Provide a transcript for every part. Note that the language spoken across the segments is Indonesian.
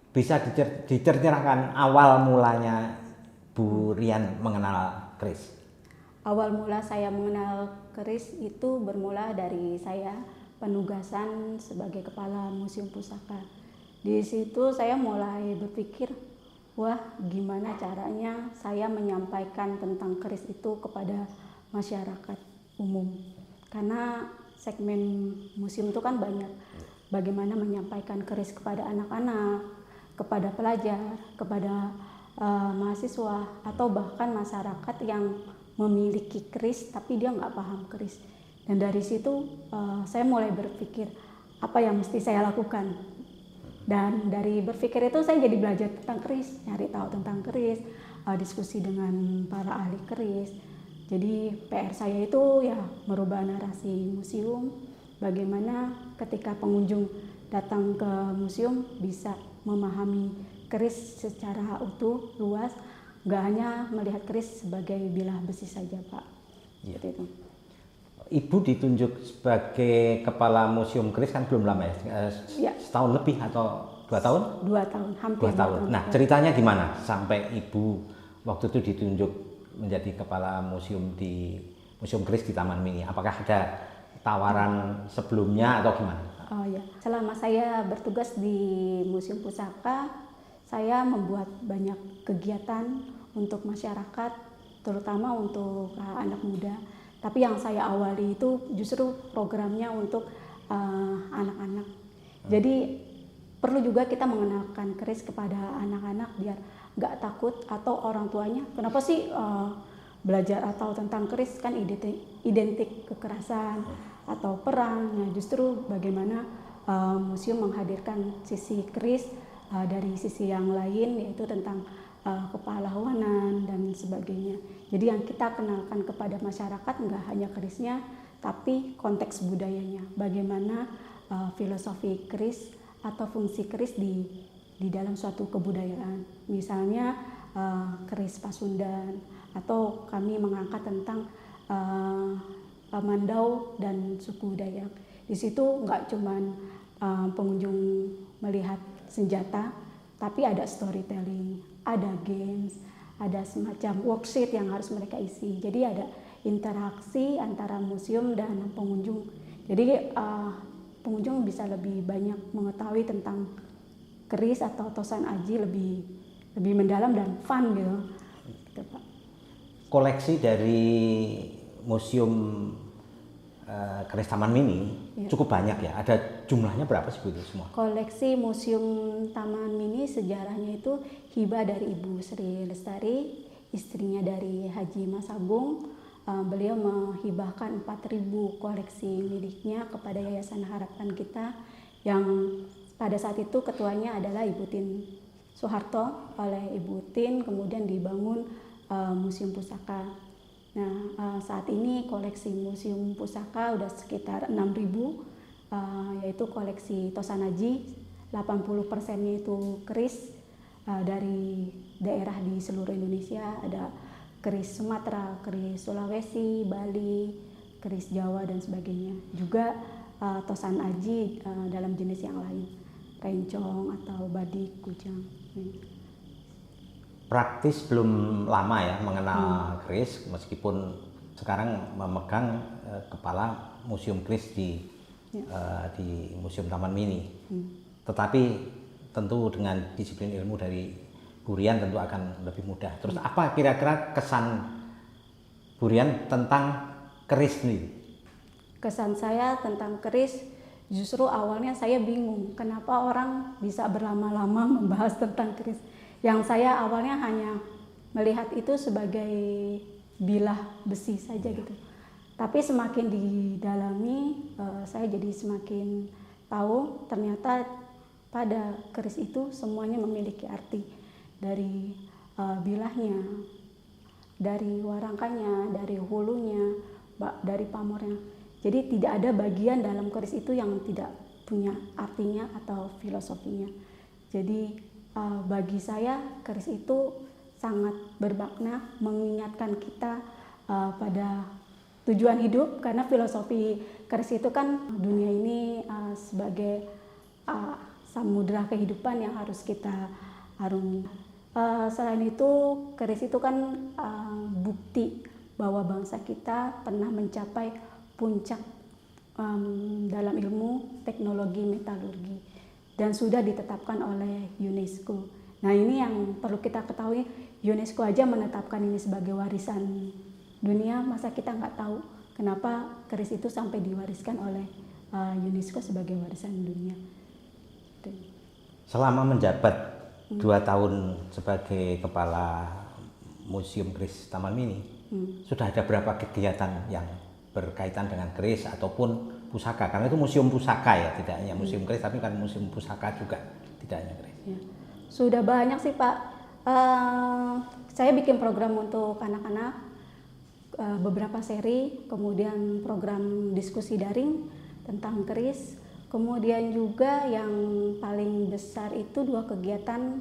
Bisa diceritakan awal mulanya Bu Rian mengenal keris? Awal mula saya mengenal keris itu bermula dari saya penugasan sebagai kepala museum pusaka. Di situ saya mulai berpikir, wah gimana caranya saya menyampaikan tentang keris itu kepada masyarakat umum. Karena segmen museum itu kan banyak. Bagaimana menyampaikan keris kepada anak-anak, kepada pelajar, kepada mahasiswa, atau bahkan masyarakat yang memiliki keris tapi dia nggak paham keris. Dan dari situ saya mulai berpikir apa yang mesti saya lakukan. Dan dari berpikir itu saya jadi belajar tentang keris, nyari tahu tentang keris, diskusi dengan para ahli keris. Jadi PR saya itu ya merubah narasi museum, bagaimana ketika pengunjung datang ke museum bisa memahami keris secara utuh, luas, nggak hanya melihat keris sebagai bilah besi saja, Pak. Ya. Seperti itu. Ibu ditunjuk sebagai kepala museum keris kan belum lama ya? Ya. Setahun lebih atau 2 tahun? 2 tahun, hampir 2 tahun. Nah, ceritanya gimana sampai Ibu waktu itu ditunjuk menjadi kepala museum di Museum Keris di Taman Mini? Apakah ada tawaran sebelumnya atau gimana? Oh ya, selama saya bertugas di Museum Pusaka, saya membuat banyak kegiatan untuk masyarakat, terutama untuk anak muda. Tapi yang saya awali itu justru programnya untuk anak-anak. Jadi perlu juga kita mengenalkan keris kepada anak-anak biar nggak takut, atau orang tuanya kenapa sih belajar atau tentang keris kan identik kekerasan atau perang. Nah justru bagaimana museum menghadirkan sisi keris dari sisi yang lain, yaitu tentang kepahlawanan dan sebagainya. Jadi yang kita kenalkan kepada masyarakat nggak hanya kerisnya, tapi konteks budayanya, bagaimana filosofi keris atau fungsi keris di dalam suatu kebudayaan. Misalnya keris Pasundan, atau kami mengangkat tentang Mandau dan suku Dayak. Di situ nggak cuman pengunjung melihat senjata, tapi ada storytelling, ada games, ada semacam worksheet yang harus mereka isi. Jadi ada interaksi antara museum dan pengunjung. Jadi pengunjung bisa lebih banyak mengetahui tentang keris atau tosan aji lebih mendalam dan fun gitu. Gitu, Pak. Koleksi dari Museum Keris Taman Mini ya, cukup banyak ya. Ada jumlahnya berapa sih Bu itu semua? Koleksi Museum Taman Mini sejarahnya itu hibah dari Ibu Sri Lestari, istrinya dari Haji Mas Agung. Beliau menghibahkan 4.000 koleksi miliknya kepada Yayasan Harapan Kita, yang pada saat itu ketuanya adalah Ibu Tin Soeharto. Oleh Ibu Tin kemudian dibangun Museum Pusaka. Nah, saat ini koleksi Museum Pusaka udah sekitar 6.000, yaitu koleksi Tosanaji, 80%-nya itu keris dari daerah di seluruh Indonesia. Ada keris Sumatera, keris Sulawesi, Bali, keris Jawa dan sebagainya. Juga tosan aji dalam jenis yang lain, rencong atau badik, kujang. Praktis belum lama ya mengenal keris, meskipun sekarang memegang kepala Museum Keris di Museum Taman Mini. Tetapi tentu dengan disiplin ilmu dari Bu Rian tentu akan lebih mudah. Terus apa kira-kira kesan Bu Rian tentang keris ini? Kesan saya tentang keris, justru awalnya saya bingung kenapa orang bisa berlama-lama membahas tentang keris. Yang saya awalnya hanya melihat itu sebagai bilah besi saja gitu. Tapi semakin didalami, saya jadi semakin tahu ternyata pada keris itu semuanya memiliki arti. Dari bilahnya, dari warangkanya, dari hulunya, dari pamornya. Jadi tidak ada bagian dalam keris itu yang tidak punya artinya atau filosofinya. Jadi bagi saya keris itu sangat bermakna, mengingatkan kita pada tujuan hidup, karena filosofi keris itu kan dunia ini sebagai samudra kehidupan yang harus kita arungi. Selain itu, keris itu kan bukti bahwa bangsa kita pernah mencapai puncak dalam ilmu teknologi metalurgi dan sudah ditetapkan oleh UNESCO. Nah, ini yang perlu kita ketahui, UNESCO aja menetapkan ini sebagai warisan dunia, masa kita nggak tahu kenapa keris itu sampai diwariskan oleh UNESCO sebagai warisan dunia. Selama menjabat 2 tahun sebagai kepala Museum Keris Taman Mini, sudah ada berapa kegiatan yang berkaitan dengan keris ataupun pusaka? Karena itu museum pusaka ya, tidak hanya museum keris, tapi kan museum pusaka juga, tidak hanya keris. Ya. Sudah banyak sih Pak. Saya bikin program untuk anak-anak, beberapa seri, kemudian program diskusi daring tentang keris. Kemudian juga yang paling besar itu 2 kegiatan,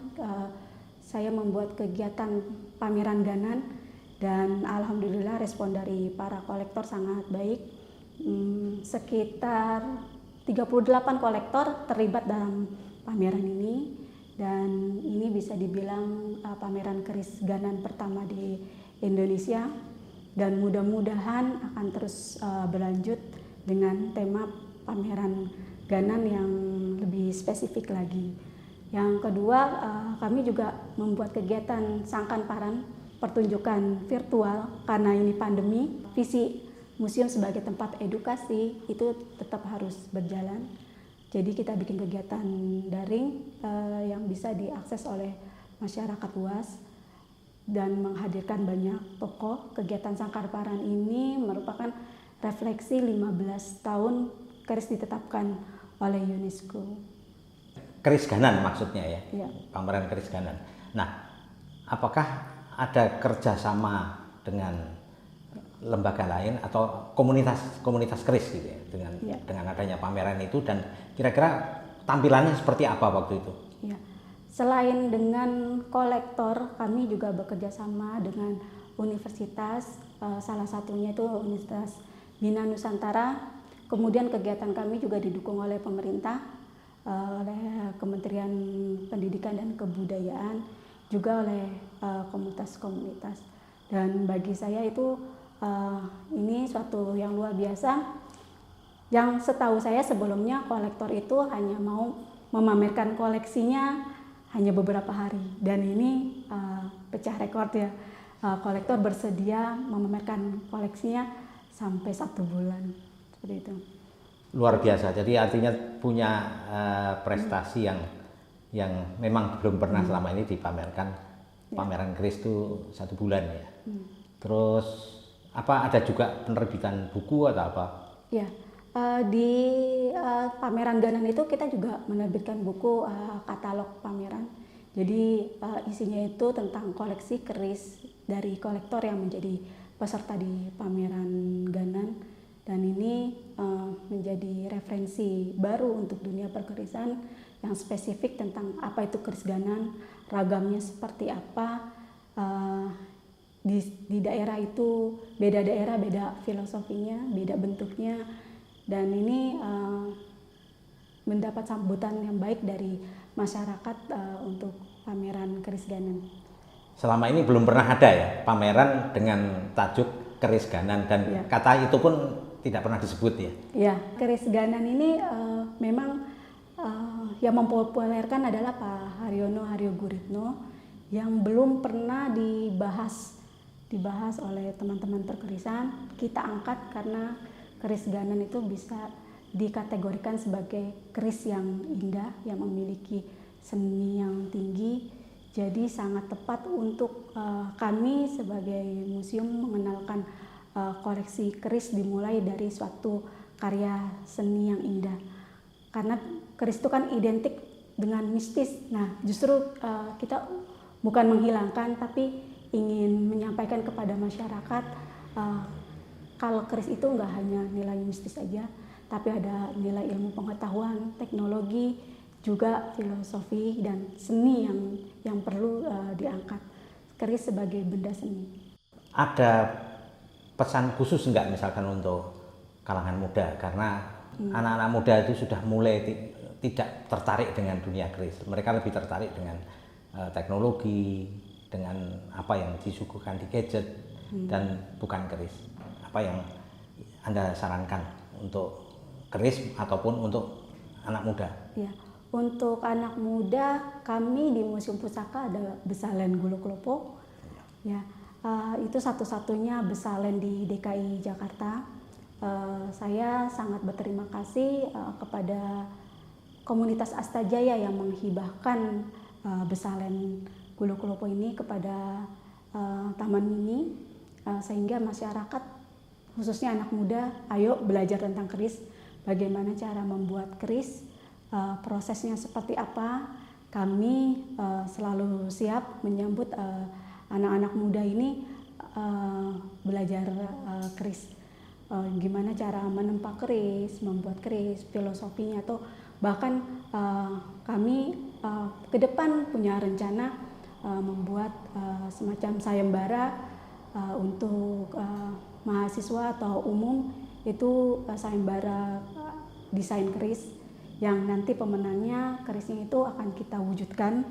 saya membuat kegiatan pameran ganan dan alhamdulillah respon dari para kolektor sangat baik. Sekitar 38 kolektor terlibat dalam pameran ini dan ini bisa dibilang pameran keris ganan pertama di Indonesia dan mudah-mudahan akan terus berlanjut dengan tema pameran ganan yang lebih spesifik lagi. Yang kedua, kami juga membuat kegiatan Sangkan Paran, pertunjukan virtual karena ini pandemi. Visi museum sebagai tempat edukasi itu tetap harus berjalan. Jadi kita bikin kegiatan daring yang bisa diakses oleh masyarakat luas dan menghadirkan banyak tokoh. Kegiatan Sangkan Paran ini merupakan refleksi 15 tahun keris ditetapkan oleh UNESCO. Keris ganan maksudnya ya, Ya. pameran keris ganan. Nah, apakah ada kerjasama dengan lembaga lain atau komunitas keris gitu ya, dengan adanya pameran itu, dan kira-kira tampilannya seperti apa waktu itu? Ya. Selain dengan kolektor, kami juga bekerja sama dengan universitas, salah satunya itu Universitas Bina Nusantara. Kemudian kegiatan kami juga didukung oleh pemerintah, oleh Kementerian Pendidikan dan Kebudayaan, juga oleh komunitas-komunitas. Dan bagi saya itu ini suatu yang luar biasa. Yang setahu saya sebelumnya kolektor itu hanya mau memamerkan koleksinya hanya beberapa hari. Dan ini pecah rekor ya. Kolektor bersedia memamerkan koleksinya sampai 1 bulan. Seperti itu. Luar biasa. Jadi artinya punya prestasi yang memang belum pernah selama ini dipamerkan. Pameran keris itu 1 bulan ya. Terus apa, ada juga penerbitan buku atau apa? Ya, di pameran ganan itu kita juga menerbitkan buku katalog pameran. Jadi isinya itu tentang koleksi keris dari kolektor yang menjadi peserta di pameran ganan. Dan ini menjadi referensi baru untuk dunia perkerisan yang spesifik tentang apa itu keris ganan, ragamnya seperti apa. Di daerah itu beda daerah, beda filosofinya, beda bentuknya. Dan ini mendapat sambutan yang baik dari masyarakat untuk pameran keris ganan. Selama ini belum pernah ada ya pameran dengan tajuk keris ganan, dan kata itu pun tidak pernah disebut ya? Ya, keris ganan ini memang yang mempopulerkan adalah Pak Haryono Haryoguritno yang belum pernah dibahas oleh teman-teman perkerisan. Kita angkat karena keris ganan itu bisa dikategorikan sebagai keris yang indah, yang memiliki seni yang tinggi. Jadi sangat tepat untuk kami sebagai museum mengenalkan koleksi keris dimulai dari suatu karya seni yang indah. Karena keris itu kan identik dengan mistis. Nah, justru kita bukan menghilangkan, tapi ingin menyampaikan kepada masyarakat kalau keris itu nggak hanya nilai mistis saja, tapi ada nilai ilmu pengetahuan, teknologi, juga filosofi dan seni yang perlu diangkat. Keris sebagai benda seni. Ada pesan khusus nggak misalkan untuk kalangan muda, karena anak-anak muda itu sudah mulai tidak tertarik dengan dunia keris. Mereka lebih tertarik dengan teknologi, dengan apa yang disuguhkan di gadget dan bukan keris. Apa yang Anda sarankan untuk keris ataupun untuk anak muda? Ya, untuk anak muda kami di Museum Pusaka ada Besalen Gulu Klopo. Ya, itu satu-satunya besalen di DKI Jakarta. Saya sangat berterima kasih kepada komunitas Astajaya yang menghibahkan besalen Gulu Klopo ini kepada Taman Mini, sehingga masyarakat khususnya anak muda ayo belajar tentang keris, bagaimana cara membuat keris, prosesnya seperti apa. Kami selalu siap menyambut anak-anak muda ini belajar keris, gimana cara menempa keris, membuat keris, filosofinya, atau bahkan kami ke depan punya rencana membuat semacam sayembara untuk mahasiswa atau umum, itu sayembara desain keris yang nanti pemenangnya kerisnya itu akan kita wujudkan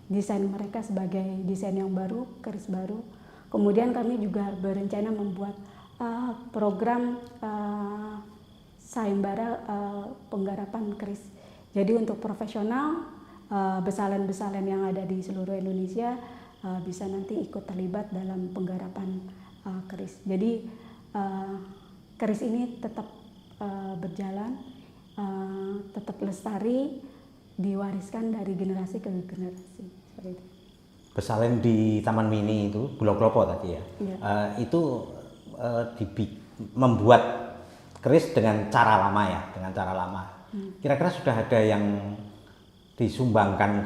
desain mereka sebagai desain yang baru, keris baru. Kemudian kami juga berencana membuat program sayembara penggarapan keris. Jadi untuk profesional, besalen-besalen yang ada di seluruh Indonesia bisa nanti ikut terlibat dalam penggarapan keris. Jadi keris ini tetap berjalan, tetap lestari, diwariskan dari generasi ke generasi. Seperti itu. Besalen di Taman Mini itu, Gulu Klopo tadi ya, Iya. itu membuat keris dengan cara lama ya, dengan cara lama. Kira-kira sudah ada yang disumbangkan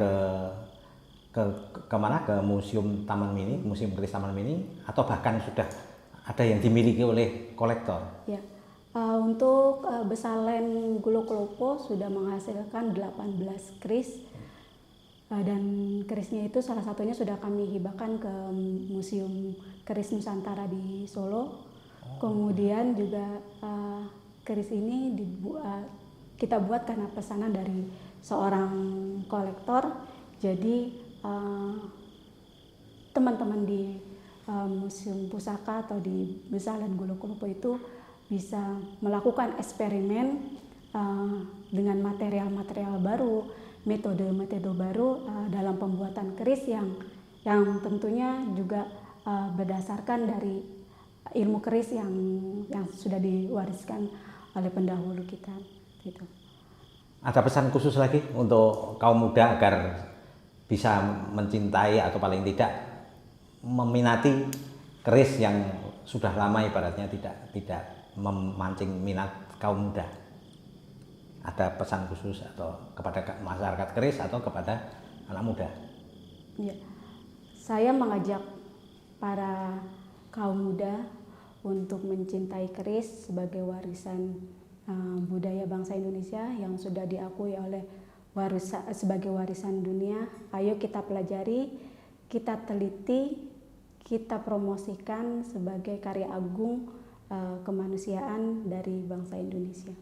ke mana, ke Museum Taman Mini, Museum Keris Taman Mini, atau bahkan sudah ada yang dimiliki oleh kolektor? Ya. Untuk besalen Gulu Klopo sudah menghasilkan 18 keris, dan kerisnya itu salah satunya sudah kami hibahkan ke Museum Keris Nusantara di Solo. Kemudian juga keris ini kita buat karena pesanan dari seorang kolektor. Jadi teman-teman di Museum Pusaka atau di Besalen Gulu Klopo itu bisa melakukan eksperimen dengan material-material baru, metode-metode baru dalam pembuatan keris yang tentunya juga berdasarkan dari ilmu keris yang sudah diwariskan oleh pendahulu kita. Gitu. Ada pesan khusus lagi untuk kaum muda agar bisa mencintai atau paling tidak meminati keris yang sudah lama, ibaratnya tidak memancing minat kaum muda? Ada pesan khusus atau kepada masyarakat keris atau kepada anak muda? Ya, saya mengajak para kaum muda untuk mencintai keris sebagai warisan budaya bangsa Indonesia yang sudah diakui oleh sebagai warisan dunia. Ayo kita pelajari, kita teliti, kita promosikan sebagai karya agung kemanusiaan dari bangsa Indonesia.